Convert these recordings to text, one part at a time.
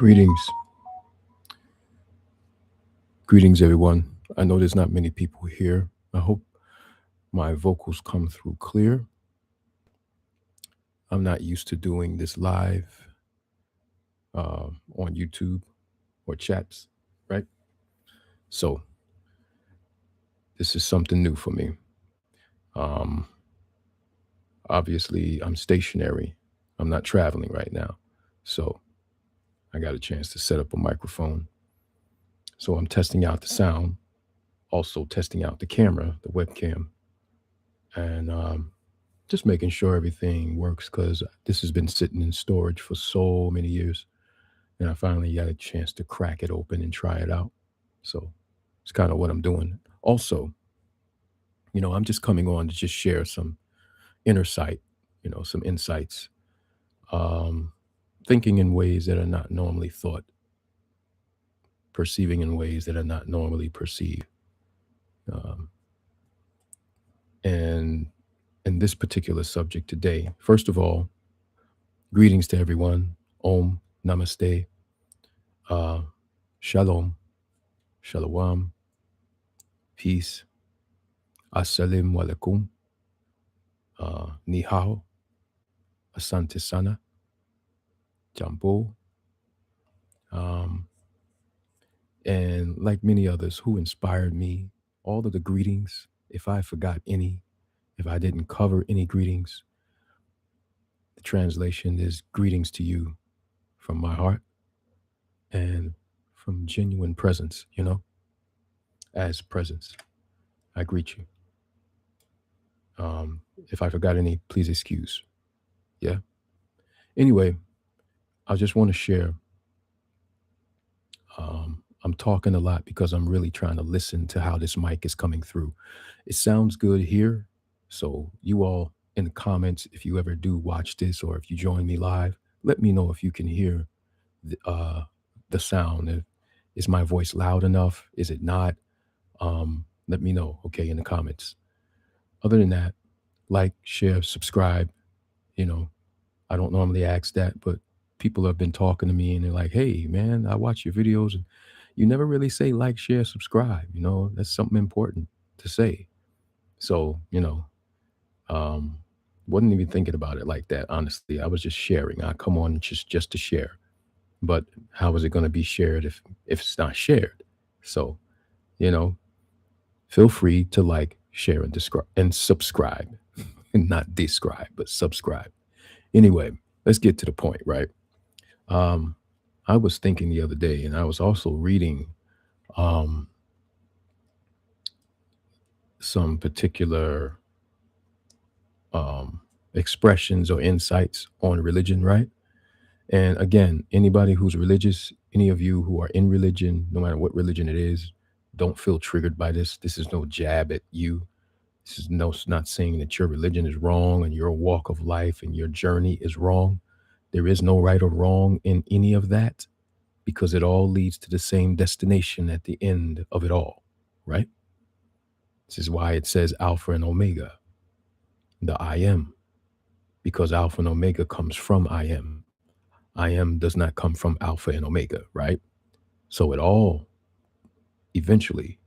Greetings. Greetings, everyone. I know there's not many people here. I hope my vocals come through clear. I'm not used to doing this live on YouTube or chats, right? So this is something new for me. Um, Obviously, I'm stationary. I'm not traveling right now. So I got a chance to set up a microphone. So I'm testing out the sound, also testing out the camera, the webcam, and just making sure everything works because this has been sitting in storage for so many years. And I finally got a chance to crack it open and try it out. So it's kind of what I'm doing. Also, I'm just coming on to just share some inner sight, some insights, um, thinking in ways that are not normally thought, perceiving in ways that are not normally perceived. Um, and in this particular subject today, first of all, greetings to everyone. Om, namaste, uh, shalom, shalom, peace, assalamu alaikum, ni hao, asante sana, jambo, um, and like many others who inspired me, all of the greetings. If I forgot any, if I didn't cover any greetings, the translation is greetings to you from my heart and from genuine presence, as presence. I greet you. If I forgot any, please excuse. Yeah. Anyway, I just want to share. I'm talking a lot because I'm really trying to listen to how this mic is coming through. It sounds good here. So, you all in the comments, if you ever do watch this or if you join me live, let me know if you can hear the sound. Is my voice loud enough? Is it not? Let me know, okay, in the comments. Other than that, like, share, subscribe. You know, I don't normally ask that, but people have been talking to me and they're like, hey, man, I watch your videos and you never really say like, share, subscribe. That's something important to say. So, um, wasn't even thinking about it like that, honestly. I was just sharing. I come on just to share. But how is it going to be shared if it's not shared? So, you know, feel free to like, share, and describe and subscribe. And not describe, but subscribe. Anyway, let's get to the point, right? Um, I was thinking the other day, and I was also reading um, some particular um, expressions or insights on religion, right? And again, anybody who's religious, any of you who are in religion, no matter what religion it is, don't feel triggered by this. This is no jab at you. This is no, it's not saying that your religion is wrong and your walk of life and your journey is wrong. There is no right or wrong in any of that because it all leads to the same destination at the end of it all, right? This is why it says Alpha and Omega, the I am, because Alpha and Omega comes from I am. I am does not come from Alpha and Omega, right? So it all eventually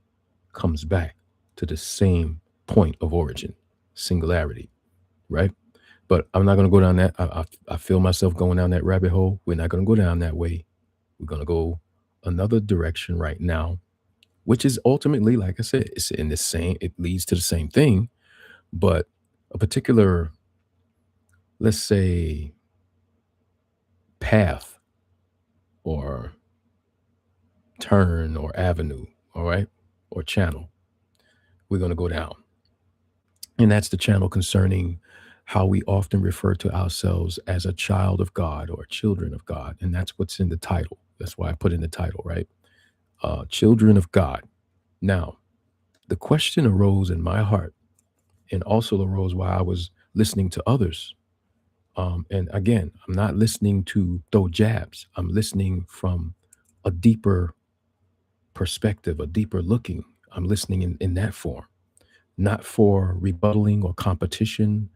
comes back to the same point of origin, singularity, right? But I'm not going to go down that. I feel myself going down that rabbit hole. We're not going to go down that way. We're going to go another direction right now, which is ultimately, like I said, it's in the same, it leads to the same thing, but a particular, let's say, path or turn or avenue, all right, or channel, we're going to go down. And that's the channel concerning how we often refer to ourselves as a child of God or children of God. And that's what's in the title. That's why I put in the title, right? Children of God. Now, the question arose in my heart and also arose while I was listening to others. And again, I'm not listening to throw jabs. I'm listening from a deeper perspective, a deeper looking. I'm listening in that form, not for rebuttaling or competition,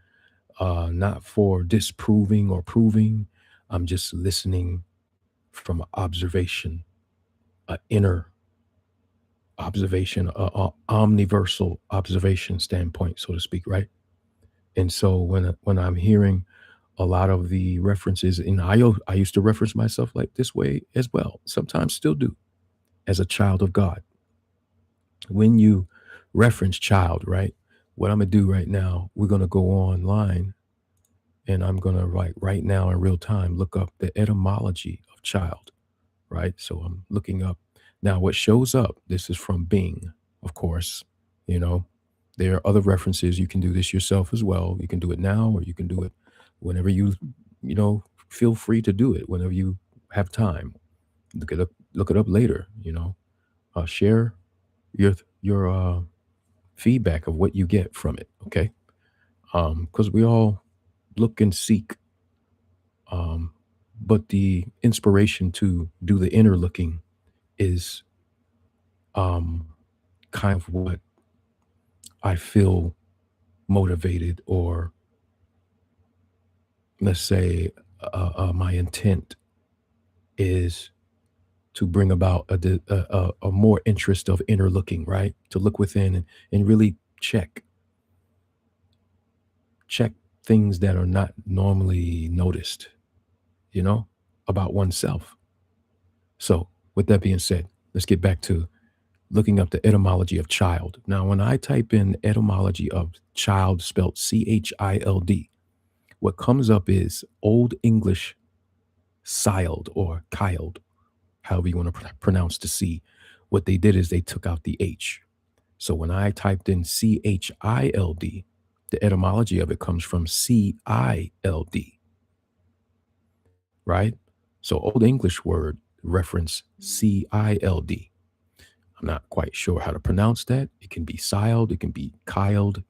not for disproving or proving. I'm just listening from an observation, an inner observation, a omniversal observation standpoint, so to speak, right? And so when I'm hearing a lot of the references, and I used to reference myself like this way as well, sometimes still do, as a child of God. When you reference child, right? What I'm gonna do right now, we're gonna go online and I'm gonna right now in real time look up the etymology of child, right? So I'm looking up now what shows up. This is from Bing, of course. You know, there are other references. You can do this yourself as well. You can do it now, or you can do it whenever you know, feel free to do it whenever you have time. Look it up later. Share your feedback of what you get from it. Okay, because we all look and seek, um, but the inspiration to do the inner looking is um, kind of what I feel motivated, or let's say my intent is to bring about a more interest of inner looking, right? To look within and really check things that are not normally noticed, you know, about oneself. So, with that being said, let's get back to looking up the etymology of child. Now, when I type in etymology of child spelled CHILD, what comes up is Old English "siled" or "kyled," however you want to pronounce the C. What they did is they took out the H. So when I typed in CHILD, the etymology of it comes from CILD, right? So Old English word reference CILD. I'm not quite sure how to pronounce that. It can be siled, it can be kyled,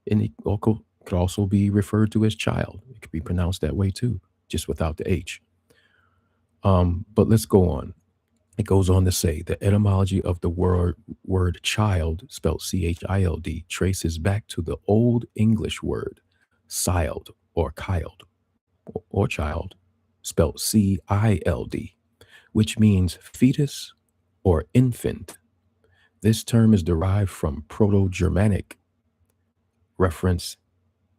and it could also be referred to as child. It could be pronounced that way too, just without the H. But let's go on. It goes on to say the etymology of the word child, spelled CHILD, traces back to the Old English word siled or kyled or child, spelled CILD, which means fetus or infant. This term is derived from Proto-Germanic reference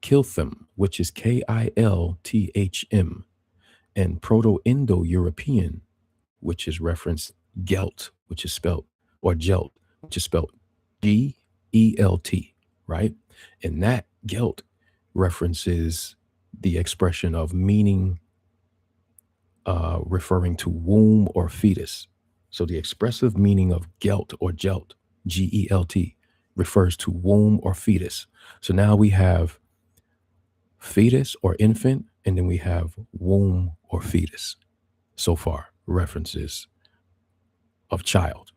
kilthm, which is KILTHM, and Proto-Indo-European, which is referenced gelt, which is spelled, or gelt, which is spelled GELT, right? And that gelt references the expression of meaning, referring to womb or fetus. So the expressive meaning of gelt or gelt, GELT, refers to womb or fetus. So now we have fetus or infant, and then we have womb or fetus. So far, references of child,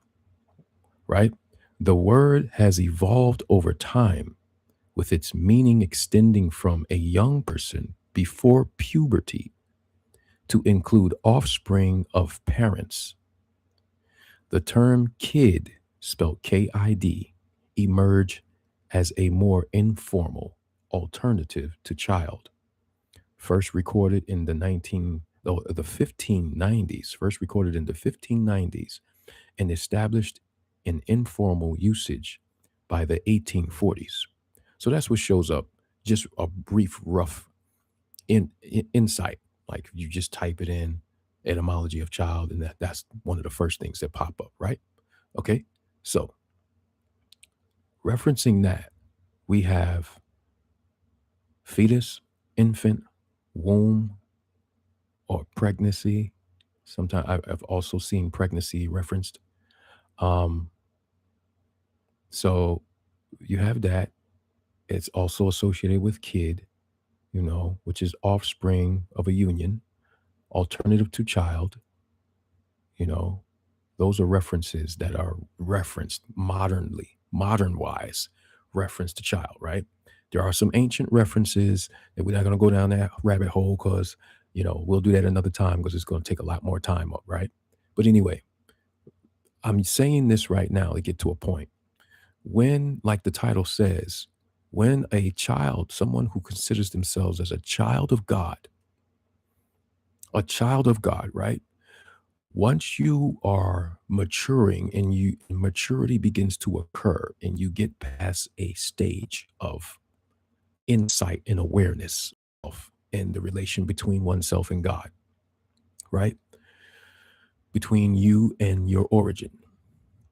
right? The word has evolved over time, with its meaning extending from a young person before puberty to include offspring of parents. The term kid, spelled KID, emerged as a more informal alternative to child, first recorded in the 1590s, first recorded in the 1590s, and established in informal usage by the 1840s. So that's what shows up. Just a brief, rough insight. Like you just type it in, etymology of child, and that's one of the first things that pop up, right? Okay. So referencing that, we have fetus, infant, womb, or pregnancy. Sometimes I've also seen pregnancy referenced. Um, so you have that. It's also associated with kid, which is offspring of a union, alternative to child, you know. Those are references that are referenced modern wise, reference to child, right? There are some ancient references that we're not going to go down that rabbit hole because, we'll do that another time because it's going to take a lot more time up, right? But anyway, I'm saying this right now to get to a point. When, like the title says, when a child, someone who considers themselves as a child of God, right? Once you are maturing and maturity begins to occur and you get past a stage of insight and awareness of and the relation between oneself and God, right? Between you and your origin.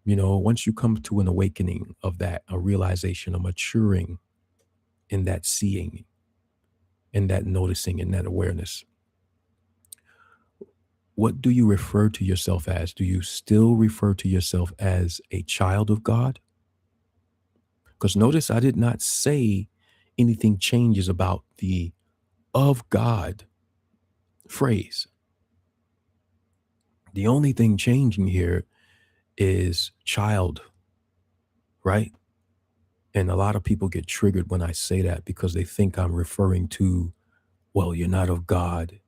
Once you come to an awakening of that, a realization, a maturing in that seeing, in that noticing, in that awareness, what do you refer to yourself as? Do you still refer to yourself as a child of God? Because notice I did not say anything changes about the of God phrase. The only thing changing here is child, right? And a lot of people get triggered when I say that because they think I'm referring to, well, you're not of God.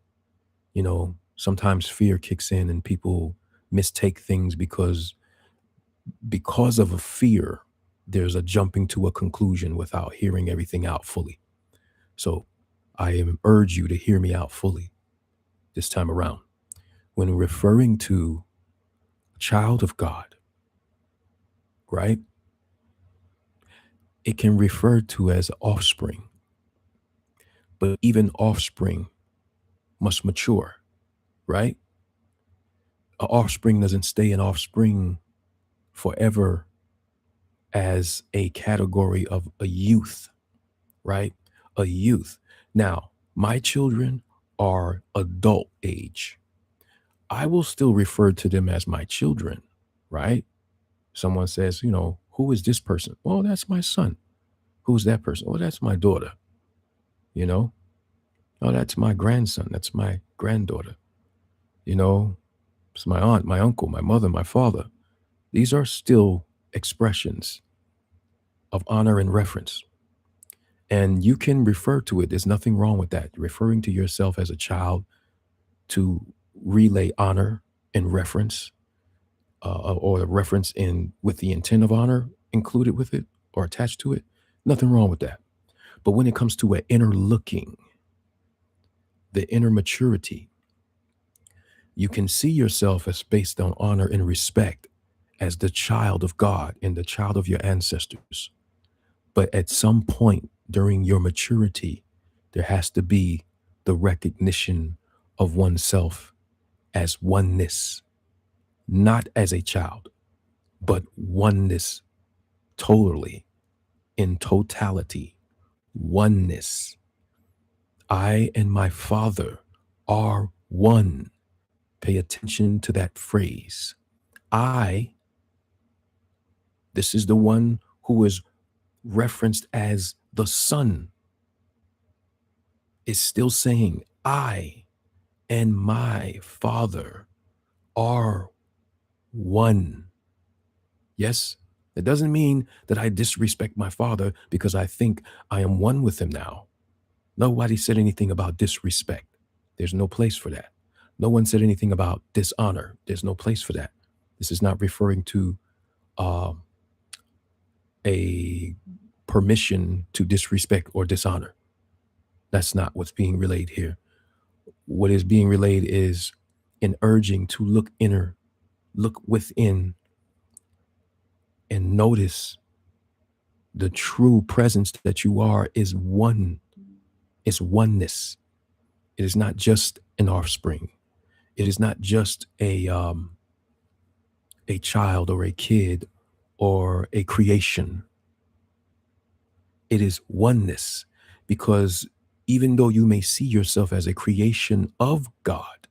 Sometimes fear kicks in and people mistake things because of a fear, there's a jumping to a conclusion without hearing everything out fully. So I urge you to hear me out fully this time around. When referring to a child of God, right, it can refer to as offspring, but even offspring must mature, right? An offspring doesn't stay an offspring forever as a category of a youth, right? A youth. Now, my children are adult age. I will still refer to them as my children, right? Someone says, who is this person? Well, that's my son. Who's that person? Well, that's my daughter. You know, oh, that's my grandson. That's my granddaughter. It's my aunt, my uncle, my mother, my father. These are still expressions of honor and reference. And you can refer to it. There's nothing wrong with that. Referring to yourself as a child to relay honor and reference, or the reference in with the intent of honor included with it or attached to it. Nothing wrong with that. But when it comes to an inner looking, the inner maturity, you can see yourself as based on honor and respect as the child of God and the child of your ancestors. But at some point during your maturity, there has to be the recognition of oneself as oneness, not as a child, but oneness totally, in totality, oneness. I and my Father are one. Pay attention to that phrase. This is the one who is referenced as the Son, is still saying, I and my Father are one. Yes, it doesn't mean that I disrespect my Father because I think I am one with him now. Nobody said anything about disrespect. There's no place for that. No one said anything about dishonor. There's no place for that. This is not referring to uh, a permission to disrespect or dishonor. That's not what's being relayed here. What is being relayed is an urging to look inner, look within, and notice the true presence that you are is one. It's oneness. It is not just an offspring. It is not just a child or a kid or a creation. It is oneness, because even though you may see yourself as a creation of God,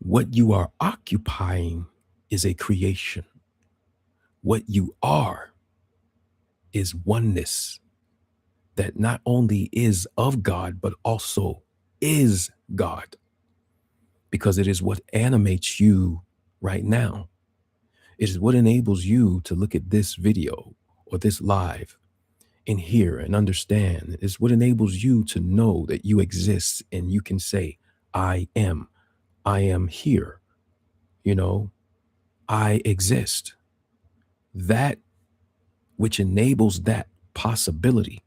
what you are occupying is a creation. What you are is oneness that not only is of God, but also is God, because it is what animates you right now. It is what enables you to look at this video or this live and hear and understand. It's what enables you to know that you exist and you can say, I am here, I exist. That which enables that possibility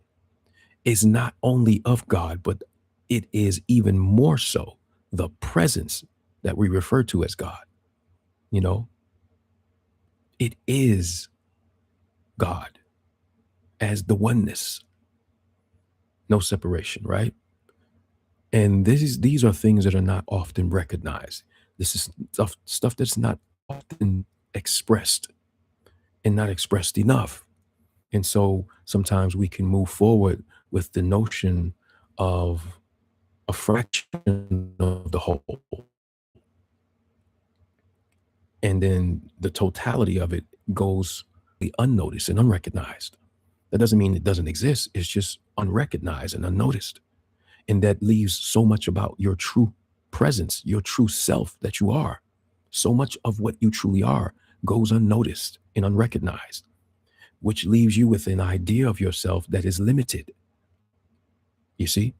is not only of God, but it is even more so the presence that we refer to as God, you know, it is God as the oneness, no separation, right? And these are things that are not often recognized. This is stuff that's not often expressed and not expressed enough. And so sometimes we can move forward with the notion of a fraction of the whole, and then the totality of it goes unnoticed and unrecognized. That doesn't mean it doesn't exist. It's just unrecognized and unnoticed. And that leaves so much about your true presence, your true self that you are. So much of what you truly are goes unnoticed and unrecognized, which leaves you with an idea of yourself that is limited. You see?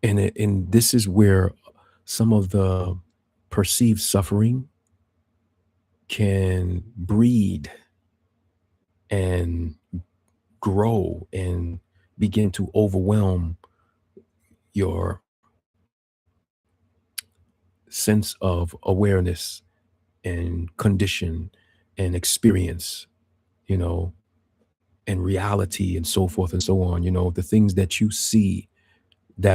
And this is where some of the perceived suffering can breed and grow and begin to overwhelm your sense of awareness and condition and experience, you know, and reality and so forth and so on. You know, the things that you see